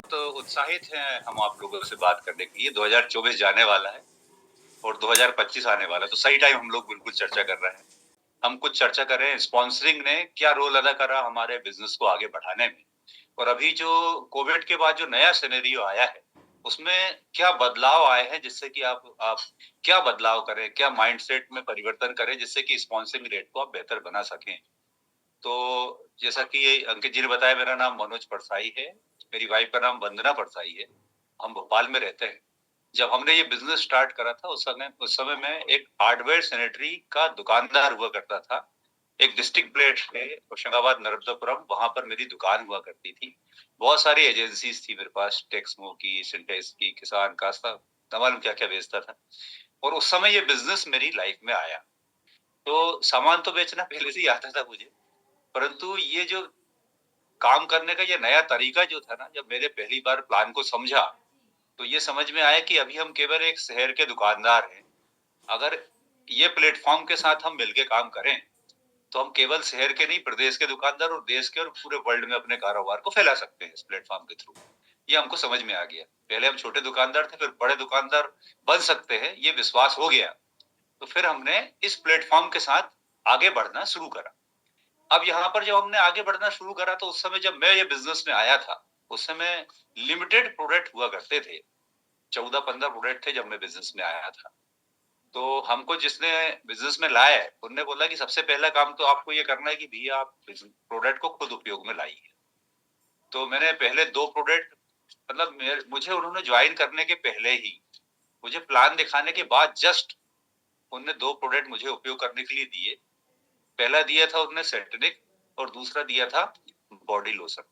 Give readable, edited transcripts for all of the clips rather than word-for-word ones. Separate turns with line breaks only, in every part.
तो उत्साहित हैं हम आप लोगों से बात करने के लिए। 2024 जाने वाला है और 2025 आने वाला है, तो सही टाइम हम लोग बिल्कुल चर्चा कर रहे हैं। हम कुछ चर्चा कर रहे हैं स्पॉन्सरिंग ने क्या रोल अदा करा हमारे बिजनेस को आगे बढ़ाने में, और अभी जो कोविड के बाद जो नया सिनेरियो आया है उसमें क्या बदलाव आए हैं, जिससे कि आप क्या बदलाव करें, क्या माइंडसेट में परिवर्तन करें जिससे कि स्पॉन्सरिंग रेट को आप बेहतर बना सकें। तो जैसा कि अंकित जी ने बताया, मेरा नाम मनोज परसाई है, मेरी वाइफ का नाम वंदना परसाई है। हम भोपाल में रहते हैं। जब हमने ये बिजनेस स्टार्ट करा था उस समय मैं एक हार्डवेयर सैनिटरी का दुकानदार हुआ करता था। एक डिस्ट्रिक्ट प्लेस पे होशंगाबाद नर्मदापुरम, वहां पर मेरी दुकान हुआ करती थी। बहुत सारी एजेंसीज थी मेरे पास, टेक्समो की, सिंटेक्स की, किसान का, न मालूम क्या क्या बेचता था। और उस समय ये बिजनेस मेरी लाइफ में आया। तो सामान तो बेचना पहले से ही आता था मुझे, परंतु ये जो काम करने का ये नया तरीका जो था ना, जब मैंने पहली बार प्लान को समझा तो ये समझ में आया कि अभी हम केवल एक शहर के दुकानदार हैं। अगर ये प्लेटफॉर्म के साथ हम मिलके काम करें तो हम केवल शहर के नहीं, प्रदेश के दुकानदार और देश के और पूरे वर्ल्ड में अपने कारोबार को फैला सकते हैं इस प्लेटफॉर्म के थ्रू। ये हमको समझ में आ गया। पहले हम छोटे दुकानदार थे, फिर बड़े दुकानदार बन सकते हैं, ये विश्वास हो गया। तो फिर हमने इस प्लेटफॉर्म के साथ आगे बढ़ना शुरू करा। अब यहाँ पर जब हमने आगे बढ़ना शुरू करा तो उस समय जब मैं ये बिजनेस में आया था, उस समय लिमिटेड प्रोडक्ट हुआ करते थे। 14-15 प्रोडक्ट थे जब मैं बिजनेस में आया था। तो हमको जिसने बिजनेस में लाया है, उनने बोला कि सबसे पहला काम तो आपको ये करना है कि भैया आप प्रोडक्ट को खुद उपयोग में लाइए। तो मैंने पहले 2 प्रोडक्ट, मतलब मुझे उन्होंने ज्वाइन करने के पहले ही, मुझे प्लान दिखाने के बाद जस्ट उन्होंने 2 प्रोडक्ट मुझे उपयोग करने के लिए दिए। पहला दिया था उन्होंने सेंटनिक और दूसरा दिया था बॉडी लोशन,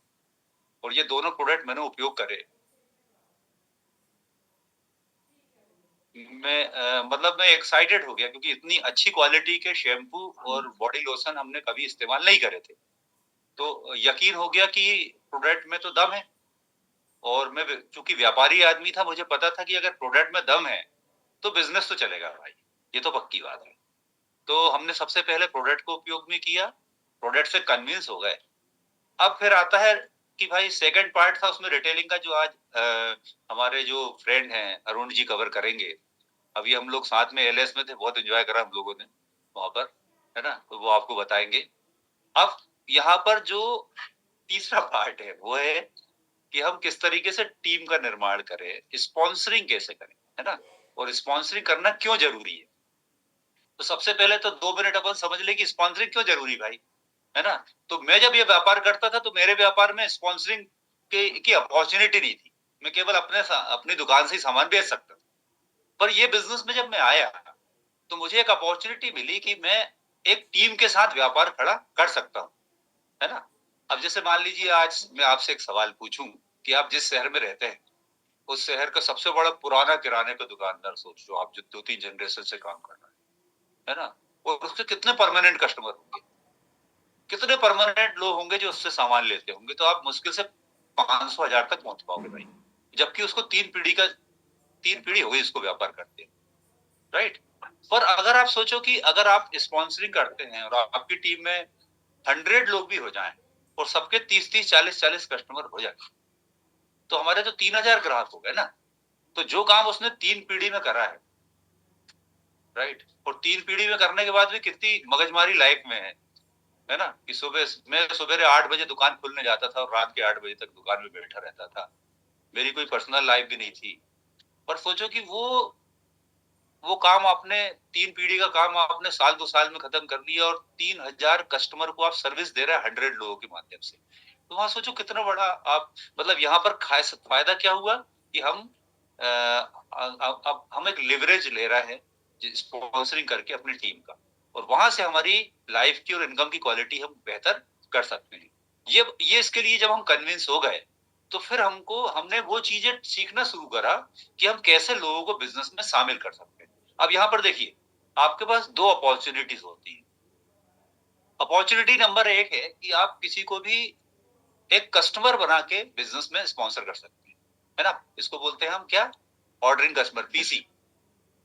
और ये दोनों प्रोडक्ट मैंने उपयोग करे। मतलब मैं एक्साइटेड हो गया, क्योंकि इतनी अच्छी क्वालिटी के शैम्पू और बॉडी लोशन हमने कभी इस्तेमाल नहीं करे थे। तो यकीन हो गया कि प्रोडक्ट में तो दम है। और मैं चूंकि व्यापारी आदमी था, मुझे पता था कि अगर प्रोडक्ट में दम है तो बिजनेस तो चलेगा भाई, ये तो पक्की बात है। तो हमने सबसे पहले प्रोडक्ट को उपयोग में किया, प्रोडक्ट से कन्विंस हो गए। अब फिर आता है कि भाई सेकंड पार्ट था उसमें रिटेलिंग का, जो आज हमारे जो फ्रेंड हैं अरुण जी कवर करेंगे। अभी हम लोग साथ में एलएस में थे, बहुत एंजॉय करा हम लोगों ने वहां पर, है ना, तो वो आपको बताएंगे। अब यहाँ पर जो तीसरा पार्ट है वो है कि हम किस तरीके से टीम का निर्माण करें, स्पॉन्सरिंग कैसे करें, है ना, और स्पॉन्सरिंग करना क्यों जरूरी है। तो सबसे पहले तो 2 मिनट अपन समझ ले कि स्पॉन्सरिंग क्यों जरूरी भाई, है ना। तो मैं जब ये व्यापार करता था तो मेरे व्यापार में स्पॉन्सरिंग की अपॉर्चुनिटी नहीं थी। मैं केवल अपनी दुकान से ही सामान बेच सकता था। पर ये बिजनेस में जब मैं आया तो मुझे एक अपॉर्चुनिटी मिली कि मैं एक टीम के साथ व्यापार खड़ा कर सकता हूँ, है ना। अब जैसे मान लीजिए, आज मैं आपसे एक सवाल पूछूं कि आप जिस शहर में रहते हैं उस शहर का सबसे बड़ा पुराना किराने का दुकानदार सोच लो आप, जो 2-3 जनरेशन से काम कर रहा है ना, और उसके कितने परमानेंट कस्टमर होंगे, कितने परमानेंट लोग होंगे जो उससे सामान लेते होंगे। तो आप मुश्किल से 500-1000 तक पहुंच पाओगे भाई, जबकि उसको 3 पीढ़ी हो गई इसको व्यापार करते हैं, राइट। पर अगर आप सोचो कि अगर आप स्पॉन्सरिंग करते हैं और आपकी टीम में 100 लोग भी हो जाएं और सबके 30-30, 40-40 कस्टमर हो जाए, तो हमारे तो 3000 ग्राहक हो गए ना। तो जो काम उसने 3 पीढ़ी में करा है, राइट, और 3 पीढ़ी में करने के बाद भी कितनी मगजमारी लाइफ में है ना, कि सुबह मैं सवेरे 8 बजे दुकान खोलने जाता था और रात के 8 बजे तक दुकान में बैठा रहता था। मेरी कोई पर्सनल लाइफ भी नहीं थी। पर सोचो कि वो काम आपने, 3 पीढ़ी का काम आपने साल 2 साल में खत्म कर लिया, और 3000 कस्टमर को आप सर्विस दे रहे हैं 100 लोगों के माध्यम से। तो वहां सोचो कितना बड़ा आप, मतलब यहाँ पर फायदा क्या हुआ कि अब हम एक लिवरेज ले रहे हैं स्पॉन्सरिंग करके अपनी टीम का, और वहां से हमारी लाइफ की और इनकम की क्वालिटी हम बेहतर कर सकते हैं। ये इसके लिए जब हम कन्विंस हो गए तो फिर हमने वो चीजें सीखना शुरू करा कि हम कैसे लोगों को बिजनेस में शामिल कर सकते हैं। अब यहाँ पर देखिए, आपके पास 2 अपॉर्चुनिटीज होती है। अपॉर्चुनिटी नंबर 1 है कि आप किसी को भी एक कस्टमर बना के बिजनेस में स्पॉन्सर कर सकते हैं, है ना। इसको बोलते हैं हम क्या, ऑर्डरिंग कस्टमर, पीसी,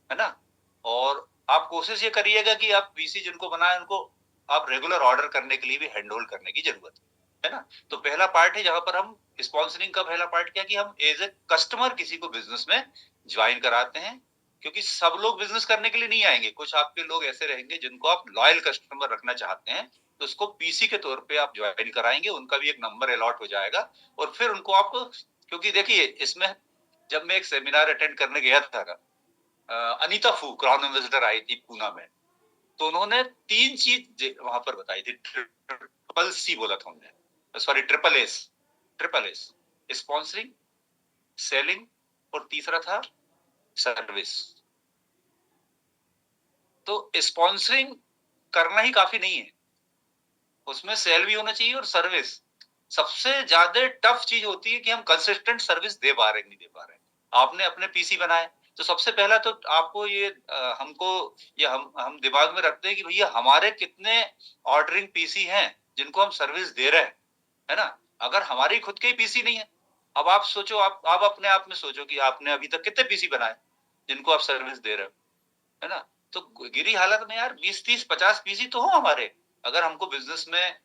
है ना। और आप कोशिश ये करिएगा कि आप पीसी जिनको बनाए उनको आप रेगुलर ऑर्डर करने के लिए भी हैंड होल्ड करने की जरूरत है ना। तो पहला पार्ट है जहां पर हम स्पॉन्सरिंग का पहला पार्ट क्या कि हम एज ए कस्टमर किसी को बिजनेस में ज्वाइन कराते हैं, क्योंकि सब लोग बिजनेस करने के लिए नहीं आएंगे, कुछ आपके लोग ऐसे रहेंगे जिनको आप लॉयल कस्टमर रखना चाहते हैं, तो उसको पीसी के तौर पे आप ज्वाइन कराएंगे, उनका भी एक नंबर अलॉट हो जाएगा और फिर उनको आप, क्योंकि देखिए इसमें जब मैं एक सेमिनार अटेंड करने गया था ना, अनीता फू क्राउन एम्बेसडर आई थी पूना में, तो उन्होंने 3 चीज वहां पर बताई थी, ट्रिपल सी बोला था उन्होंने, sorry triple S, sponsoring, selling और तीसरा था सर्विस। तो स्पॉन्सरिंग करना ही काफी नहीं है, उसमें सेल भी होना चाहिए और सर्विस। सबसे ज्यादा टफ चीज होती है कि हम कंसिस्टेंट सर्विस दे पा रहे हैं नहीं दे पा रहे हैं। आपने अपने पीसी बनाए, तो सबसे पहला तो आपको ये हमको ये हम दिमाग में रखते हैं कि भैया हमारे कितने ऑर्डरिंग पीसी हैं जिनको हम सर्विस दे रहे हैं, है ना। अगर हमारी खुद के ही पीसी नहीं है, अब आप सोचो, आप अपने आप में सोचो कि आपने अभी तक कितने पीसी बनाए जिनको आप सर्विस दे रहे हो, है ना। तो गिरी हालत में यार 20 30 50 पीसी तो हो हमारे। अगर हमको बिजनेस में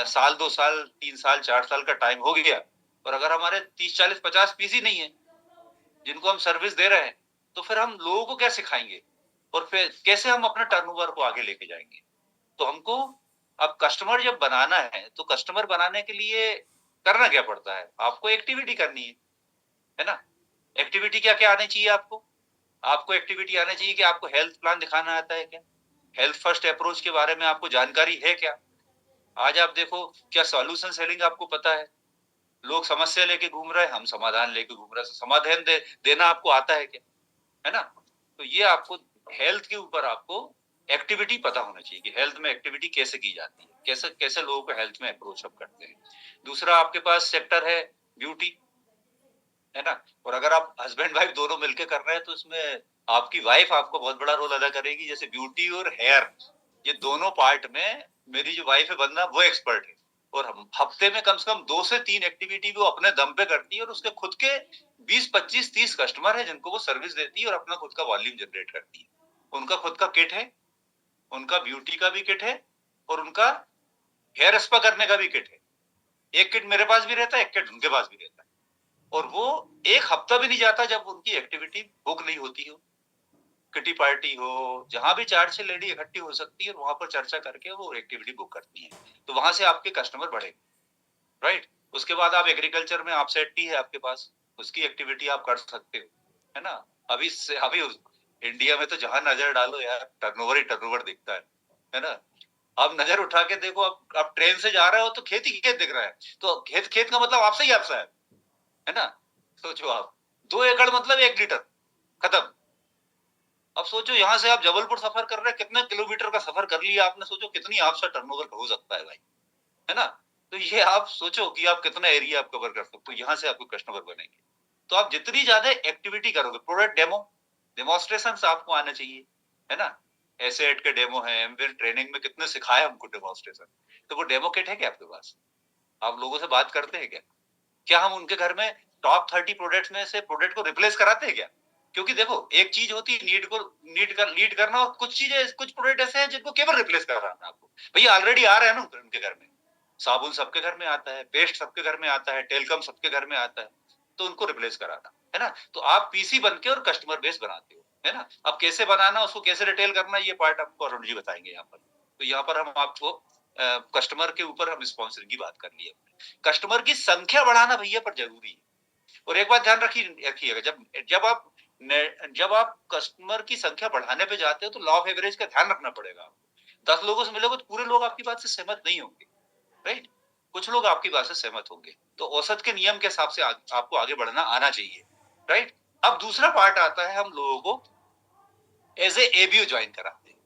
साल 2 साल 3 साल 4 साल का टाइम हो गया और अगर हमारे 30 40 50 पीसी नहीं है जिनको हम सर्विस दे रहे हैं, तो फिर हम लोगों को क्या सिखाएंगे और फिर कैसे हम अपने टर्नओवर को आगे लेके जाएंगे। तो हमको अब कस्टमर जब बनाना है, तो कस्टमर बनाने के लिए करना क्या पड़ता है, आपको एक्टिविटी करनी है ना। एक्टिविटी क्या क्या आनी चाहिए आपको, आपको एक्टिविटी आना चाहिए कि आपको हेल्थ प्लान दिखाना आता है क्या, हेल्थ फर्स्ट अप्रोच के बारे में आपको जानकारी है क्या। आज आप देखो, क्या सॉल्यूशन सेलिंग आपको पता है, लोग समस्या लेके घूम रहे हैं, हम समाधान लेके घूम रहे हैं, समाधान देना आपको आता है क्या, है ना। तो ये आपको हेल्थ के ऊपर आपको एक्टिविटी पता होना चाहिए कि हेल्थ में एक्टिविटी कैसे की जाती है, कैसे कैसे लोगों को हेल्थ में अप्रोच अप करते हैं। दूसरा आपके पास सेक्टर है ब्यूटी, है ना। और अगर आप हस्बैंड वाइफ दोनों मिलकर कर रहे हैं तो इसमें आपकी वाइफ आपको बहुत बड़ा रोल अदा करेगी। जैसे ब्यूटी और हेयर, ये दोनों पार्ट में मेरी जो वाइफ है बंदा वो एक्सपर्ट है, और हम हफ्ते में कम से कम 2 से 3 एक्टिविटी वो अपने दम पे करती है, और उसके खुद के 20 25 30 कस्टमर है जिनको वो सर्विस देती है और अपना खुद का वॉल्यूम जनरेट करती है। उनका खुद का किट है, उनका ब्यूटी का भी किट है और उनका हेयर स्पा करने का भी किट है। एक किट मेरे पास भी रहता है, एक किट उनके पास भी रहता है, और वो एक हफ्ता भी नहीं जाता जब उनकी एक्टिविटी बुक नहीं होती हो, किटी पार्टी हो, जहां भी 4 6 लेडी इकट्ठी हो सकती है, वहां पर चर्चा करके वो एक्टिविटी बुक करती है। तो वहां से आपके कस्टमर बढ़ेंगे, राइट। उसके बाद आप एग्रीकल्चर में, आप सेट्टी है आपके पास, उसकी एक्टिविटी आप कर सकते हो, है ना। अभी इंडिया में तो जहां नजर डालो यार टर्नओवर ही टर्नओवर दिखता है ना। आप नजर उठा के देखो, आप ट्रेन से जा रहे हो तो खेत ही खेत दिख रहा है, तो खेत खेत का मतलब आपसे ही आपसा है ना। सोचो आप, 2 एकड़ मतलब 1 लीटर, खत्म। अब सोचो यहाँ से आप जबलपुर सफर कर रहे हैं, कितने किलोमीटर का सफर कर लिया आपने, सोचो कितनी आपसे टर्नओवर हो सकता है भाई, है ना। तो ये आप सोचो कि आप कितना एरिया आप कवर कर सकते हो, यहाँ से आपको कस्टमर बनेंगे। तो आप जितनी ज्यादा एक्टिविटी करोगे, प्रोडक्ट डेमो डेमोन्स्ट्रेशन आपको आना चाहिए, है ना। एसेट के डेमो है, एमवेल ट्रेनिंग में कितने सिखाए हमको डेमोन्स्ट्रेशन, तो वो डेमो किट है क्या आपके पास, आप लोगों से बात करते हैं क्या, क्या हम उनके घर में टॉप 30 प्रोडक्ट्स में से प्रोडक्ट को रिप्लेस कराते हैं क्या। क्योंकि देखो एक चीज होती है लीड करना, और कुछ चीजें, कुछ प्रोडक्ट ऐसे हैं जिनको केवल रिप्लेस कराना है आपको, भैया ऑलरेडी आ रहे हैं ना उनके घर में, साबुन सबके घर में आता है, पेस्ट सबके घर में आता है, टेलकम सबके घर में आता है, तो उनको रिप्लेस कराना है ना। तो आप पीसी बन के और कस्टमर बेस बनाते हो, है ना। अब कैसे बनाना, उसको कैसे रिटेल करना, ये पार्ट आपको अरुण जी बताएंगे यहाँ पर। तो यहाँ पर हम आपको कस्टमर के ऊपर हम स्पॉन्सरिंग की बात कर ली है। कस्टमर की संख्या बढ़ाना भैया पर जरूरी है। और एक बात ध्यान रखिएगा, जब आप कस्टमर की संख्या बढ़ाने पे जाते हो तो लॉ ऑफ एवरेज का ध्यान रखना पड़ेगा आपको। 10 लोगों से मिलोगे तो पूरे लोग आपकी बात से सहमत नहीं होंगे, राइट। कुछ लोग आपकी बात से सहमत होंगे, तो औसत के नियम के हिसाब से आपको आगे बढ़ना आना चाहिए, राइट। अब दूसरा पार्ट आता है, हम लोगों को एज ए एबीओ ज्वाइन कराते हैं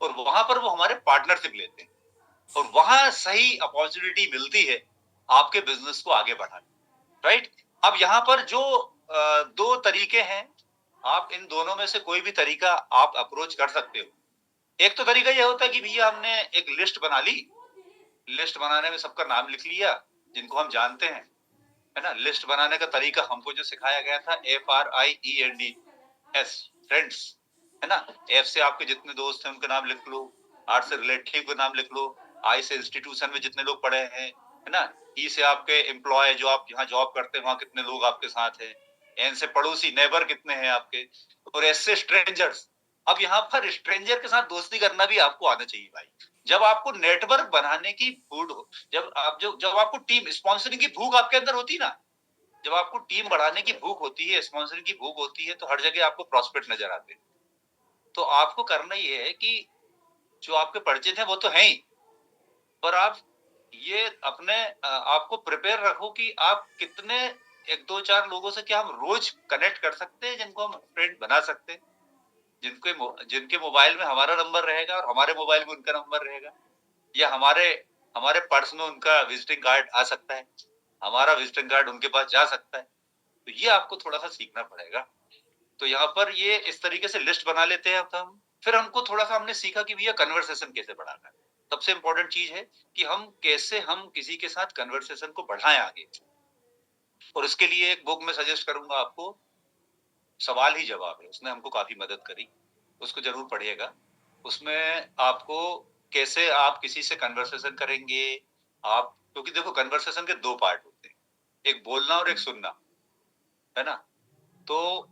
और वहां पर वो हमारे पार्टनरशिप लेते हैं, और वहां सही अपॉर्चुनिटी मिलती है आपके बिजनेस को आगे बढ़ाने, राइट। अब यहाँ पर जो 2 तरीके हैं, आप इन दोनों में से कोई भी तरीका आप अप्रोच कर सकते हो। एक तो तरीका यह होता है कि भैया हमने एक लिस्ट बना ली, लिस्ट बनाने में सबका नाम लिख लिया जिनको हम जानते हैं, है ना। लिस्ट बनाने का तरीका हमको जो सिखाया गया था, FRIENDS, फ्रेंड्स, है ना। एफ से आपके जितने दोस्त हैं उनके नाम लिख लो, आर्ट से रिलेटिव का नाम लिख लो, आई से इंस्टीट्यूशन में जितने लोग पढ़े हैं, है ना, ई से आपके एम्प्लॉय जो आप यहाँ जॉब करते हैं वहां कितने लोग आपके साथ हैं, एन से पड़ोसी नेबर कितने हैं आपके, और एस से स्ट्रेंजर्स। अब यहाँ पर स्ट्रेंजर के साथ दोस्ती करना भी आपको आना चाहिए भाई। जब आपको नेटवर्क बनाने की भूख हो, जब आपको टीम स्पॉन्सरिंग की भूख आपके अंदर होती ना, जब आपको टीम बढ़ाने की भूख होती है, स्पॉन्सरिंग की भूख होती है, तो हर जगह आपको प्रॉस्पेक्ट नजर आते हैं। तो आपको करना ये है कि जो आपके परिचित हैं वो तो हैं ही, पर आप ये अपने आपको प्रिपेयर रखो कि आप कितने एक दो चार लोगों से क्या हम रोज कनेक्ट कर सकते हैं, जिनको हम फ्रेंड बना सकते हैं, जिनके मोबाइल में हमारा नंबर रहेगा और हमारे मोबाइल में उनका नंबर रहेगा, या हमारे हमारे पर्स में उनका विजिटिंग कार्ड आ सकता है, हमारा विजिटिंग कार्ड उनके पास जा सकता है। तो ये आपको थोड़ा सा सीखना पड़ेगा। तो यहाँ पर ये इस तरीके से लिस्ट बना लेते हैं अब हम। फिर हमको थोड़ा सा हमने सीखा कि भैया कन्वर्सेशन कैसे बढ़ाना है। सबसे इंपॉर्टेंट चीज है कि हम किसी के साथ कन्वर्सेशन को बढ़ाएं आगे। और इसके लिए एक बुक में सजेस्ट करूंगा आपको, सवाल ही जवाब है, उसने हमको काफी मदद करी, उसको जरूर पढ़िएगा। उसमें आपको कैसे आप किसी से कन्वर्सेशन करेंगे आप, क्योंकि देखो कन्वर्सेशन के दो पार्ट होते हैं, एक बोलना और एक सुनना, है ना। तो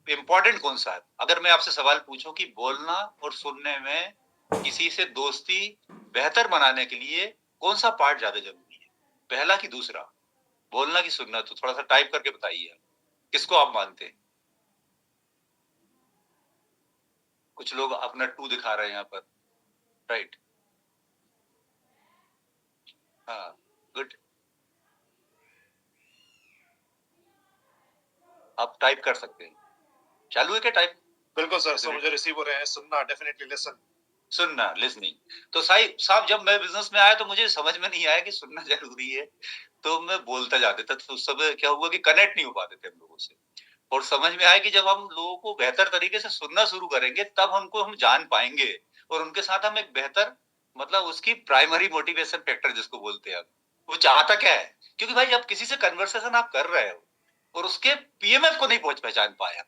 इम्पोर्टेंट कौन सा है? अगर मैं आपसे सवाल पूछूं कि बोलना और सुनने में किसी से दोस्ती बेहतर बनाने के लिए कौन सा पार्ट ज्यादा जरूरी है, पहला कि दूसरा, बोलना कि सुनना? तो थोड़ा सा टाइप करके बताइए किसको आप मानते हैं। कुछ लोग अपना 2 दिखा रहे हैं यहाँ पर, राइट। हाँ, गुड। आप टाइप कर सकते हैं। चालू है क्या टाइप?
बिल्कुल सर, so मुझे रिसीव हो रहे हैं। सुनना, डेफिनेटली लिसन।
सुनना, लिसनिंग। तो साहब जब मैं बिजनेस में आया तो मुझे समझ में नहीं आया कि सुनना जरूरी है, तो मैं बोलता जा देता। तो उस समय क्या हुआ कि कनेक्ट नहीं हो पाते थे हम लोगों से। और समझ में आया कि जब हम लोगों को बेहतर तरीके से सुनना शुरू करेंगे तब हम जान पाएंगे, और उनके साथ हम एक बेहतर, मतलब उसकी प्राइमरी मोटिवेशन फैक्टर जिसको बोलते हैं, वो चाहता क्या है। क्योंकि भाई जब किसी से कन्वर्सेशन आप कर रहे हो और उसके पीएमएफ को नहीं पहचान पाया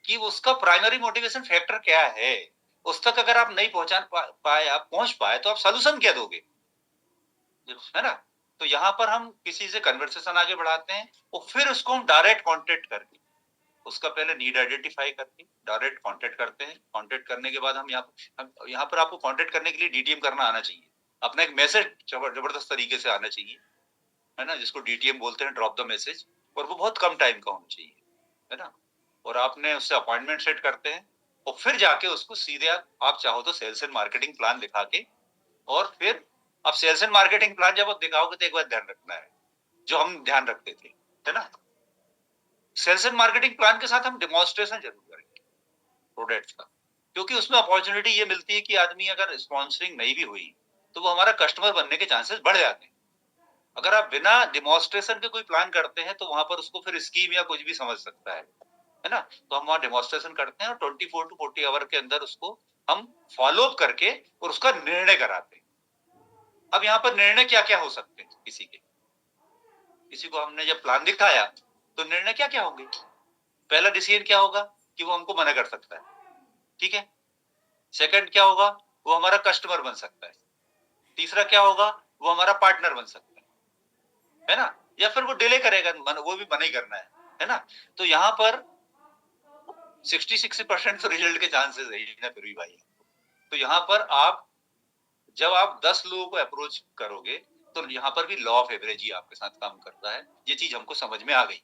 कि उसका प्राइमरी मोटिवेशन फैक्टर क्या है, उस तक अगर आप नहीं पाए, आप पहुंच पाए, तो आप सोल्यूशन क्या दोगे, है ना। तो यहाँ पर हम किसी से कन्वर्सेशन आगे बढ़ाते हैं और फिर उसको हम डायरेक्ट कांटेक्ट करके, उसका पहले नीड आइडेंटिफाई करके डायरेक्ट कांटेक्ट करते हैं। कांटेक्ट करने के बाद हम यहाँ पर आपको कांटेक्ट करने के लिए डीटीएम करना आना चाहिए, अपना एक मैसेज जबरदस्त तरीके से आना चाहिए, है ना, जिसको डीटीएम बोलते हैं, ड्रॉप द मैसेज। और वो बहुत कम टाइम का होना चाहिए, है ना। और आपने उससे अपॉइंटमेंट सेट करते हैं और फिर जाके उसको सीधे आप चाहो तो सेल्स एंड मार्केटिंग प्लान दिखा के, और फिर आप सेल्स एंड मार्केटिंग प्लान जब आप दिखाओगे तो एक बार ध्यान रखना है, जो हम ध्यान रखते थे, है ना, सेल्स एंड मार्केटिंग प्लान के साथ हम डेमोन्स्ट्रेशन जरूर करेंगे प्रोडक्ट्स का, क्योंकि उसमें अपॉर्चुनिटी ये मिलती है कि आदमी अगर स्पॉन्सरिंग नहीं भी हुई तो वो हमारा कस्टमर बनने के चांसेस बढ़ जाते हैं। अगर आप बिना डेमोन्स्ट्रेशन के कोई प्लान करते हैं तो वहां पर उसको फिर स्कीम या कुछ भी समझ सकता है ना। तो हम वहां डेमोन्स्ट्रेशन करते हैं और 24 to 40 आवर के अंदर उसको हम फॉलो अप करके और उसका निर्णय कराते हैं। अब यहाँ पर निर्णय क्या क्या हो सकते हैं, किसी को हमने जब प्लान दिखाया तो निर्णय क्या क्या होंगे। पहला डिसीजन क्या होगा कि वो हमको मना कर सकता है, ठीक है। सेकंड क्या होगा, वो हमारा कस्टमर बन सकता है। तीसरा क्या होगा, वो हमारा पार्टनर बन सकता है ना। या फिर वो डिले करेगा, वो भी मना ही करना है ना। तो यहाँ पर 60% तो रिजल्ट के चांसेस है ना फिर भी भाई। तो यहाँ पर जब आप 10 लोगों को अप्रोच करोगे तो यहाँ पर भी लॉ ऑफ एवरेज ही आपके साथ काम करता है। ये चीज हमको समझ में आ गई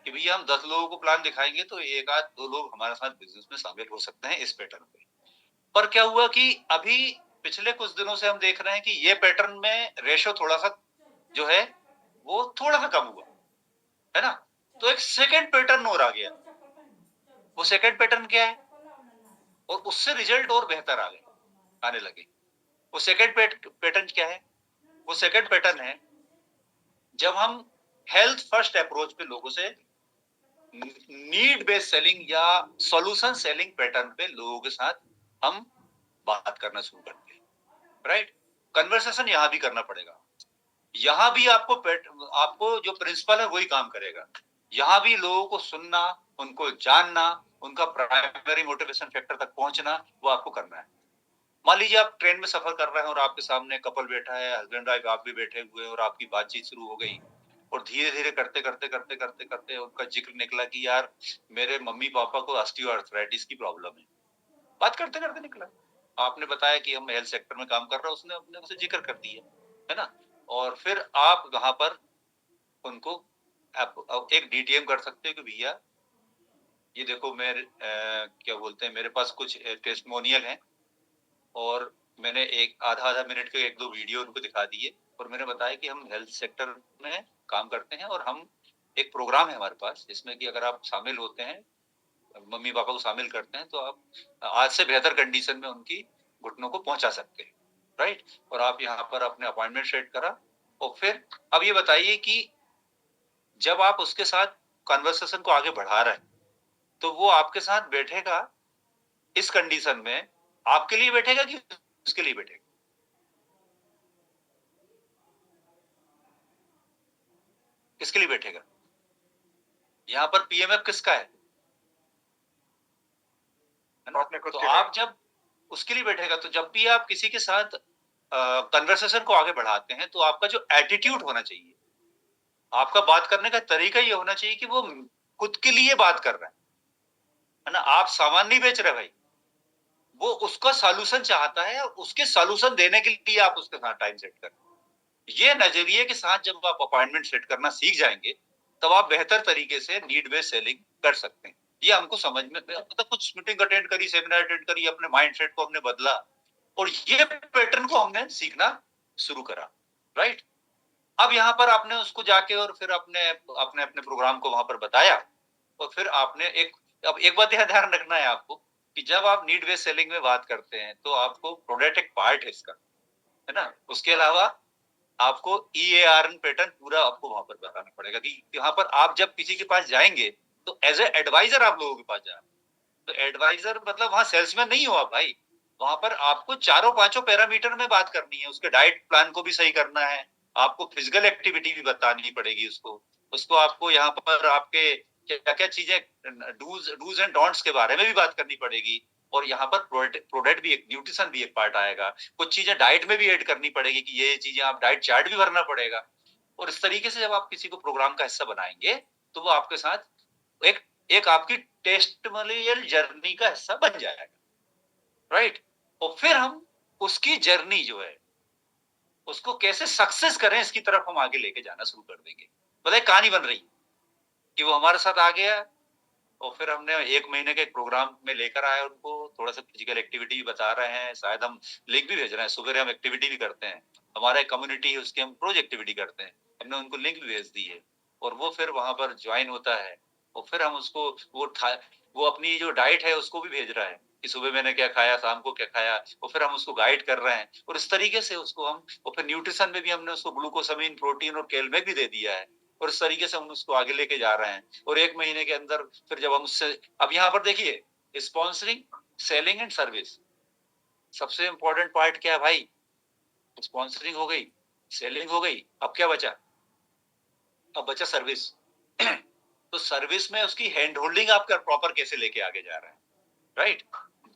कि भैया हम 10 लोगों को प्लान दिखाएंगे तो एक आध दो लोग हमारे साथ बिजनेस में शामिल हो सकते हैं इस पैटर्न पे। पर क्या हुआ कि अभी पिछले कुछ दिनों से हम देख रहे हैं कि ये पैटर्न में रेशो थोड़ा सा जो है वो थोड़ा सा कम हुआ, है ना। तो एक सेकंड पैटर्न और आ गया। वो सेकंड पैटर्न क्या है, और उससे रिजल्ट और बेहतर आने लगे। वो सेकंड पैटर्न क्या है, वो सेकंड पैटर्न है जब हम हेल्थ फर्स्ट अप्रोच पे लोगों से नीड बेस्ड सेलिंग या सॉल्यूशन सेलिंग पैटर्न पे लोगों के साथ हम बात करना शुरू करते हैं, राइट। कन्वर्सेशन यहां भी करना पड़ेगा, यहां भी आपको जो प्रिंसिपल है वही काम करेगा। यहां भी लोगों को सुनना, उनको जानना, उनका प्राइमरी मोटिवेशन फैक्टर तक पहुंचना, वो आपको करना है। मान लीजिए आप ट्रेन में सफर कर रहे हैं और आपके सामने कपल बैठा है, हस्बैंड वाइफ, आप भी बैठे हुए हैं और आपकी बातचीत शुरू हो गई और धीरे-धीरे करते उनका जिक्र निकला कि यार मेरे मम्मी-पापा को ऑस्टियोआर्थराइटिस की प्रॉब्लम है। बात करते-करते निकला। आपने बताया कि हम हेल्थ सेक्टर में काम कर रहे हैं, उसने अपने उसे जिक्र कर दिया, है ना? और फिर आप वहाँ पर उनको आप एक डीटीएम कर सकते हो कि भैया ये देखो क्या बोलते हैं, मेरे पास कुछ टेस्टिमोनियल हैं और मैंने एक आधा-आधा मिनट के 1-2 वीडियो उनको दिखा दिए और मैंने बताया कि हम हेल्थ सेक्टर में काम करते हैं और हम एक प्रोग्राम है हमारे पास जिसमें कि अगर आप शामिल होते हैं, मम्मी-पापा को शामिल करते हैं तो आप आज से बेहतर कंडीशन में उनकी घुटनों को पहुँचा सकते हैं, राइट? और आप यहाँ पर अपने अपॉइंटमेंट सेट करा और फिर अब ये बताइए कि जब आप उसके साथ कन्वर्सेशन को आगे बढ़ा रहे हैं, तो वो आपके साथ बैठेगा इस कंडीशन में, आपके लिए बैठेगा कि उसके लिए बैठेगा? किसके लिए बैठेगा? यहाँ पर पीएमएफ किसका है? है ना?
आपने खुद
तो
के
आप जब उसके लिए बैठेगा तो जब भी आप किसी के साथ कन्वर्सेशन को आगे बढ़ाते हैं तो आपका जो एटीट्यूड होना चाहिए, आपका बात करने का तरीका ये होना चाहिए कि वो खुद के लिए बात कर रहा है ना? आप सामान नहीं बेच रहे भाई। वो उसका सॉल्यूशन चाहता है और उसके सॉल्यूशन देने के लिए आप उसके साथ टाइम सेट कर। ये नजरिए के साथ जब आप अपॉइंटमेंट सेट करना सीख जाएंगे, तब आप बेहतर तरीके से नीड बेस्ड सेलिंग कर सकते हैं। ये हमको समझ में मतलब कुछ मीटिंग अटेंड करी, सेमिनार अटेंड करी, अपने माइंडसेट को हमने बदला और ये पैटर्न को हमने सीखना शुरू करा, राइट? अब यहाँ पर आपने उसको जाके और फिर अपने अपने अपने प्रोग्राम को वहां पर बताया और फिर आपने अब एक बात यहाँ ध्यान रखना है आपको कि जब आप नीड बेस्ड सेलिंग में बात करते हैं तो आपको प्रोडक्ट एक पार्ट है इसका, है ना? उसके अलावा आपको ईएआरएन पैटर्न पूरा आपको वहां पर बताना पड़ेगा कि यहाँ पर आप जब किसी के पास जाएंगे तो एज ए एडवाइजर आप लोगों के पास जा रहे हैं। तो एडवाइजर मतलब वहां सेल्समैन नहीं हो आप भाई, वहां पर आपको चारों पांचों पैरामीटर में बात करनी है, उसके डाइट प्लान को भी सही करना है, आपको फिजिकल एक्टिविटी भी बतानी पड़ेगी उसको, उसको आपको यहाँ पर आपके क्या क्या चीजें डूज डूज एंड डोंट्स के बारे में भी बात करनी पड़ेगी और यहाँ पर प्रोडक्ट भी एक न्यूट्रिशन भी एक पार्ट आएगा, कुछ चीजें डाइट में भी ऐड करनी पड़ेगी कि ये चीजें आप डाइट चार्ट भी भरना पड़ेगा और इस तरीके से जब आप किसी को प्रोग्राम का हिस्सा बनाएंगे तो वो आपके साथ एक एक आपकी टेस्टिमोनियल जर्नी का हिस्सा बन जाएगा, राइट? और फिर हम उसकी जर्नी जो है उसको कैसे सक्सेस करें इसकी तरफ हम आगे लेके जाना शुरू कर देंगे। मतलब एक कहानी बन रही है कि वो हमारे साथ आ गया और फिर हमने 1 महीने के एक प्रोग्राम में लेकर आए उनको, थोड़ा सा फिजिकल एक्टिविटी भी बता रहे हैं, शायद हम लिंक भी भेज रहे हैं, सुबह हम एक्टिविटी भी करते हैं, हमारा एक कम्युनिटी है उसकी हम रोज एक्टिविटी करते हैं, हमने उनको लिंक भी भेज दी है और वो फिर वहां पर ज्वाइन होता है और फिर हम उसको वो अपनी जो डाइट है उसको भी भेज रहा है कि सुबह मैंने क्या खाया, शाम को क्या खाया और फिर हम उसको गाइड कर रहे हैं और इस तरीके से उसको हम और फिर न्यूट्रिशन में भी हमने उसको ग्लूकोसामिन, प्रोटीन और कैलमेक भी दे दिया है और इस तरीके से हम उसको आगे लेके जा रहे हैं और 1 महीने के अंदर फिर जब हम उससे अब यहाँ पर देखिए स्पॉन्सरिंग, सेलिंग एंड सर्विस, सबसे इंपॉर्टेंट पार्ट क्या है भाई? स्पॉन्सरिंग हो गई, सेलिंग हो गई, अब क्या बचा? अब बचा सर्विस। तो सर्विस में उसकी हैंड होल्डिंग आप प्रॉपर कैसे लेके आगे जा रहे हैं, राइट?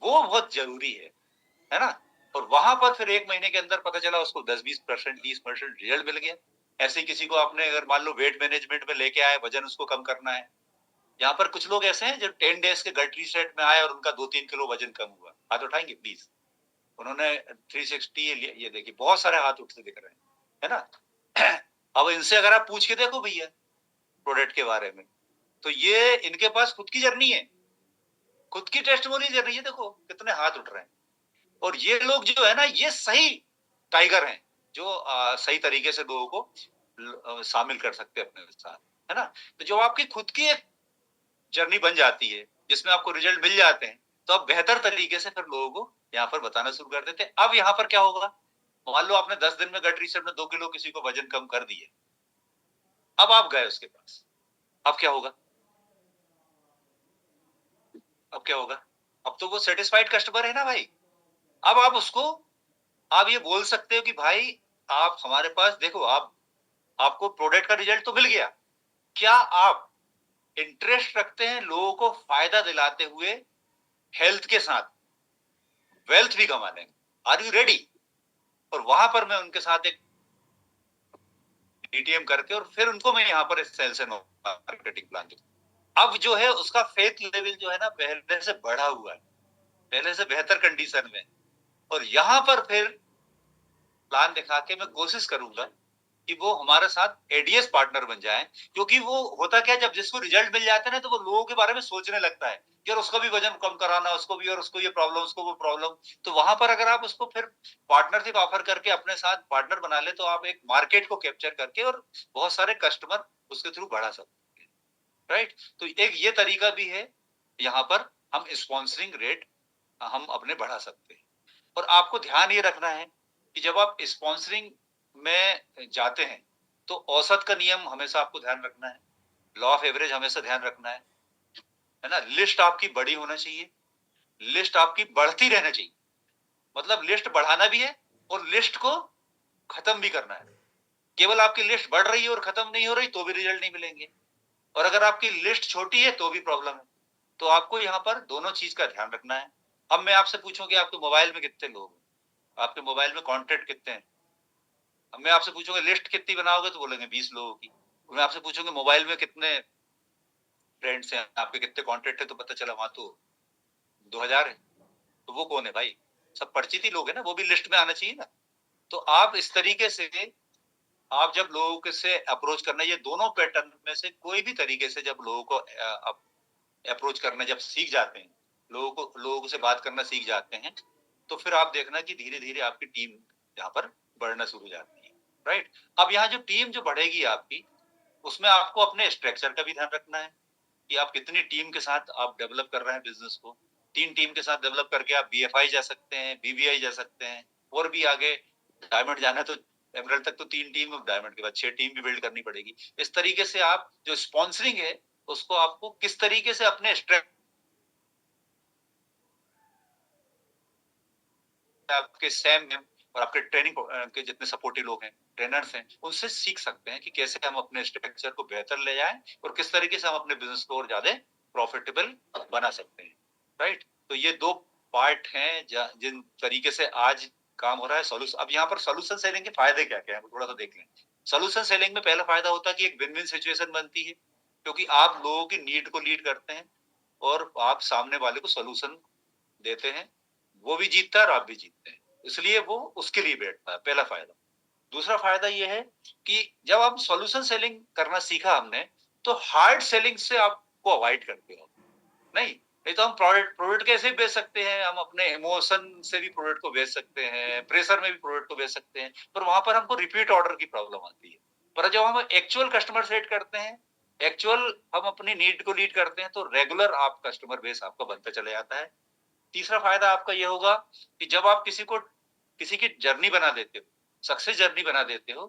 वो बहुत जरूरी है ना? और वहां पर फिर 1 महीने के अंदर पता चला उसको 10-20%, 30% रिजल्ट मिल गया। ऐसे ही किसी को आपने अगर मान लो वेट मैनेजमेंट में लेके आए, वजन उसको कम करना है, यहाँ पर कुछ लोग ऐसे हैं जो 10 डेज के गट रीसेट में आए और उनका 2-3 किलो वजन कम हुआ, हाथ उठाएंगे प्लीज? उन्होंने 360 ये देखिए बहुत सारे हाथ उठते दिख रहे हैं, है ना? अब इनसे अगर आप पूछ के देखो भैया प्रोडक्ट के बारे में, तो ये इनके पास खुद की जर्नी है, खुद की टेस्टिमोनी जर्नी है, देखो कितने हाथ उठ रहे हैं और ये लोग जो है ना ये सही टाइगर हैं जो सही तरीके से लोगों को शामिल कर सकते हैं अपने साथ, है ना? तो जो आपकी खुद की एक जर्नी बन जाती है जिसमें आपको रिजल्ट मिल जाते हैं तो आप बेहतर तरीके से फिर लोगों को यहाँ पर बताना शुरू कर देते हैं। अब यहाँ पर क्या होगा, मान लो आपने 10 दिन में गट रिसेट में 2 किलो किसी को वजन कम कर दिए, अब आप गए उसके पास, अब क्या होगा? अब क्या होगा? अब तो वो सेटिस्फाइड कस्टमर है ना भाई। अब आप उसको आप ये बोल सकते हो कि भाई आप हमारे पास देखो, आपको प्रोडक्ट का रिजल्ट तो मिल गया, क्या आप इंटरेस्ट रखते हैं लोगों को फायदा दिलाते हुए हेल्थ के साथ वेल्थ भी कमा लेंगे? Are you ready? और वहां पर मैं उनके साथ एक डीटीएम करके और फिर उनको मैं यहाँ पर सेल्स एंड मार्केटिंग प्लान दूँ। अब जो है उसका फेथ लेवल जो है ना पहले से बढ़ा हुआ है, पहले से बेहतर कंडीशन में। और यहाँ पर फिर प्लान दिखा के मैं कोशिश करूंगा कि वो हमारे साथ एडीएस पार्टनर बन जाए, क्योंकि वो होता क्या, जब जिसको रिजल्ट मिल जाता है ना तो वो लोगों के बारे में सोचने लगता है कि यार उसका भी वजन कम कराना, उसको भी, और उसको ये प्रॉब्लम, उसको वो प्रॉब्लम। तो वहां पर अगर आप उसको फिर पार्टनरशिप ऑफर करके अपने साथ पार्टनर बना ले तो आप एक मार्केट को कैप्चर करके और बहुत सारे कस्टमर उसके थ्रू बढ़ा सकते हैं, राइट। तो एक ये तरीका भी है, यहाँ पर हम स्पॉन्सरिंग रेट हम अपने बढ़ा सकते हैं। और आपको ध्यान ये रखना है कि जब आप स्पॉन्सरिंग में जाते हैं तो औसत का नियम हमेशा आपको ध्यान रखना है, लॉ ऑफ एवरेज हमेशा ध्यान रखना है ना। लिस्ट आपकी बड़ी होना चाहिए, लिस्ट आपकी बढ़ती रहना चाहिए, मतलब लिस्ट बढ़ाना भी है और लिस्ट को खत्म भी करना है। केवल आपकी लिस्ट बढ़ रही है और खत्म नहीं हो रही तो भी रिजल्ट नहीं मिलेंगे, और अगर आपकी लिस्ट छोटी है तो भी प्रॉब्लम है। तो आपको यहाँ पर दोनों चीज का ध्यान रखना है। अब मैं आपसे पूछूं कि आपके मोबाइल में कितने लोग हैं, आपके मोबाइल में कॉन्टेक्ट कितने हैं। अब मैं आपसे पूछूंगा लिस्ट कितनी बनाओगे तो बोलेंगे 20 लोगों की। मैं आपसे पूछूंगा मोबाइल में कितने फ्रेंड्स हैं, आपके कितने कॉन्टेक्ट है, तो पता चला वहां तो 2000 है। तो वो कौन है भाई? सब परिचित ही लोग हैं ना, वो भी लिस्ट में आना चाहिए ना। तो आप इस तरीके से, आप जब लोगों के से अप्रोच करना, ये दोनों पैटर्न में से कोई भी तरीके से जब लोगों को अप्रोच करना जब सीख जाते हैं, लोगों से बात करना सीख जाते हैं, तो फिर आप देखना कि धीरे धीरे आपकी टीम यहाँ पर बढ़ना शुरू हो जाती है, राइट। अब यहाँ जो टीम जो बढ़ेगी आपकी, उसमें आपको अपने स्ट्रक्चर का भी ध्यान रखना है कि आप कितनी टीम के साथ आप डेवलप कर रहे हैं बिजनेस को। 3 टीम के साथ डेवलप करके आप बीएफआई जा सकते हैं, बीबीआई जा सकते हैं, और भी आगे डायमंड जाना तो एमरल्ड तक तो 3 टीम, डायमंड के बाद 6 टीम भी बिल्ड करनी पड़ेगी। इस तरीके से आप जो स्पॉन्सरिंग है उसको आपको किस तरीके से अपने स्ट्रक्चर, आपके सैम में और आपके ट्रेनिंग के जितने सपोर्टिव लोग हैं, ट्रेनर्स हैं, उनसे सीख सकते हैं कि कैसे हम अपने स्ट्रक्चर को बेहतर ले जाएं और किस तरीके से हम अपने बिजनेस को और ज्यादा प्रॉफिटेबल बना सकते हैं, राइट। तो ये 2 पार्ट हैं जिन तरीके से आज काम हो रहा है। सॉल्यूशन, अब यहाँ पर सॉल्यूशन सेलिंग के फायदे क्या क्या है थोड़ा सा देख लें। सॉल्यूशन सेलिंग में पहला फायदा होता है कि एक विन विन सिचुएशन बनती है, क्योंकि आप लोगों की नीड को लीड करते हैं और आप सामने वाले को सॉल्यूशन देते हैं, वो भी जीतता है और आप भी जीतते हैं, इसलिए वो उसके लिए बैठता है, पहला फायदा। दूसरा फायदा ये है कि जब आप सॉल्यूशन सेलिंग करना सीखा हमने, तो हार्ड सेलिंग से आपको अवॉइड करते हो। नहीं तो हम प्रोडक्ट कैसे बेच सकते हैं, हम अपने इमोशन से भी प्रोडक्ट को बेच सकते हैं, प्रेशर में भी प्रोडक्ट को बेच सकते हैं, पर वहां पर हमको रिपीट ऑर्डर की प्रॉब्लम आती है। पर जब हम एक्चुअल कस्टमर सेट करते हैं, एक्चुअल हम अपनी नीड को लीड करते हैं, तो रेगुलर आप कस्टमर बेस आपका बनता चला जाता है। तीसरा फायदा आपका ये होगा कि जब आप किसी की जर्नी बना देते हो, सक्सेस जर्नी बना देते हो,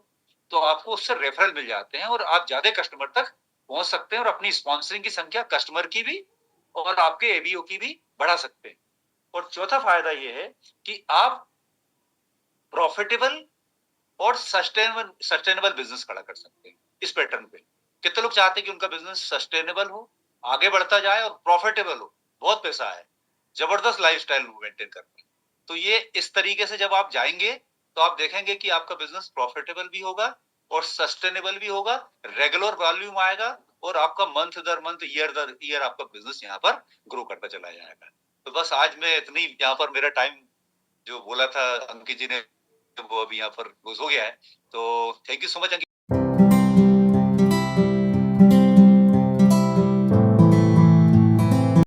तो आपको उससे रेफरल मिल जाते हैं और आप ज्यादा कस्टमर तक पहुंच सकते हैं और अपनी स्पॉन्सरिंग की संख्या कस्टमर की भी और आपके एबीओ की भी बढ़ा सकते हैं। और चौथा फायदा ये है कि आप प्रॉफिटेबल और सस्टेनेबल बिजनेस खड़ा कर सकते हैं इस पैटर्न पे। कितने लोग चाहते हैं कि उनका बिजनेस सस्टेनेबल हो, आगे बढ़ता जाए और प्रॉफिटेबल हो, बहुत पैसा है, जबरदस्त लाइफस्टाइल मेंटेन करते हैं। तो ये इस तरीके से जब आप जाएंगे तो आप देखेंगे कि आपका बिजनेस प्रॉफिटेबल भी होगा और सस्टेनेबल भी होगा, रेगुलर वॉल्यूम आएगा और आपका मंथ दर मंथ, ईयर दर ईयर आपका बिजनेस यहाँ पर ग्रो करता चला जाएगा। तो बस आज मैं इतनी, यहाँ पर मेरा टाइम जो बोला था अंकित जी ने, वो अभी यहाँ पर क्लोज हो गया है। तो thank you so much Ankit.